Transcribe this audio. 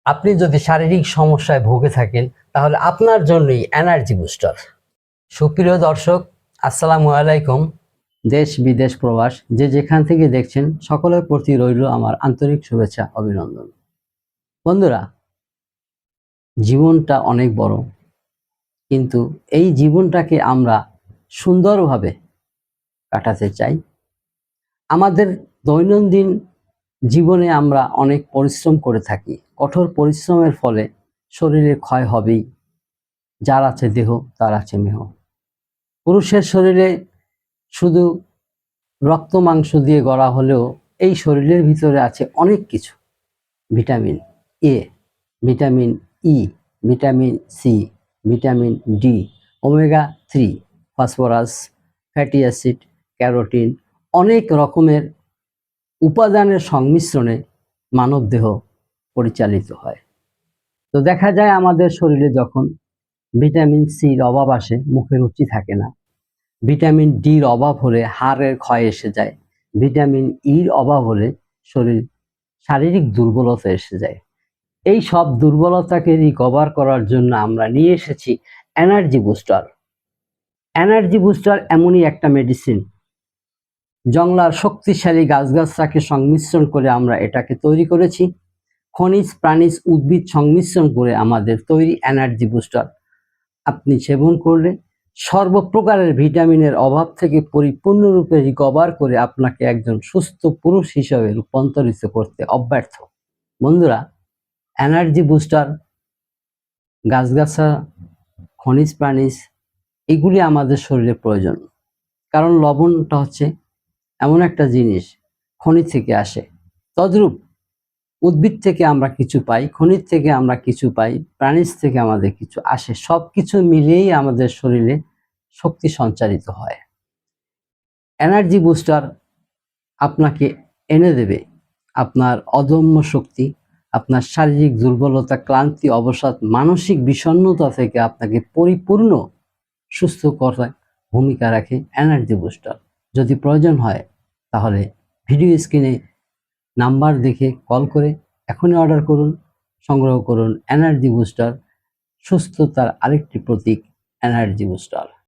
আপনি যদি শারীরিক সমস্যায় ভুগে থাকেন তাহলে আপনার জন্যই এনার্জি বুস্টার। সুপ্রিয় দর্শক, আসসালামু আলাইকুম। দেশ বিদেশ প্রবাস যে যেখান থেকে দেখছেন সকলের প্রতি রইল আমার আন্তরিক শুভেচ্ছা অভিনন্দন। বন্ধুরা, জীবনটা অনেক বড়, কিন্তু এই জীবনটাকে আমরা সুন্দরভাবে কাটাতে চাই। আমাদের দৈনন্দিন জীবনে আমরা অনেক পরিশ্রম করে থাকি। কঠোর পরিশ্রমের ফলে শরীরের ক্ষয় হবেই। যার আছে দেহ তার আছে মেহ। পুরুষের শরীরে শুধু রক্ত মাংস দিয়ে গড়া হলেও এই শরীরের ভিতরে আছে অনেক কিছু। Vitamin A, vitamin E, vitamin C, vitamin D, omega 3, phosphorus, fatty acid, carotene, অনেক রকমের উপাদানের সংমিশ্রণে মানবদেহ পরিচালিত হয়। তো দেখা যায় আমাদের শরীরে যখন ভিটামিন সির অভাব আসে, মুখে রুচি থাকে না। ভিটামিন ডির অভাব হলে হাড়ের ক্ষয় এসে যায়। ভিটামিন ইর অভাব হলে শারীরিক দুর্বলতা এসে যায়। এই সব দুর্বলতাকে রিকভার করার জন্য আমরা নিয়ে এসেছি এনার্জি বুস্টার। এনার্জি বুস্টার এমনই একটা মেডিসিন, জংলার শক্তিশালী গাছগাছরাকে সংমিশ্রণ করে আমরা এটাকে তৈরি করেছি। খনিজ প্রাণীজ উদ্ভিদ সংমিশ্রণ করে আমাদের তৈরি এনার্জি বুস্টার আপনি সেবন করলে সর্বপ্রকারের ভিটামিনের অভাব থেকে পরিপূর্ণরূপে রিকভার করে আপনাকে একজন সুস্থ পুরুষ হিসেবে রূপান্তরিত করতে অব্যর্থ। বন্ধুরা, এনার্জি বুস্টার, গাছগাছরা, খনিজ প্রাণীজ এগুলি আমাদের শরীরে প্রয়োজন। কারণ লবণটা হচ্ছে এমন একটা জিনিস, খনি থেকে আসে। তদ্রূপ উদ্ভিদ থেকে আমরা কিছু পাই, খনিজ থেকে আমরা কিছু পাই, প্রাণীজ থেকে আমাদের কিছু আসে। সব কিছু মিলিয়েই আমাদের শরীরে শক্তি সঞ্চারিত হয়। এনার্জি বুস্টার আপনাকে এনে দেবে আপনার অদম্য শক্তি, আপনার শারীরিক দুর্বলতা, ক্লান্তি, অবসাদ, মানসিক বিষণ্ণতা থেকে আপনাকে পরিপূর্ণ সুস্থ করার ভূমিকা রাখে এনার্জি বুস্টার। যদি প্রয়োজন হয় তাহলে ভিডিও স্ক্রিনে নাম্বার দেখে কল করে এখনই অর্ডার করুন, সংগ্রহ করুন এনার্জি বুস্টার, সুস্থতার আরেকটি প্রতীক এনার্জি বুস্টার।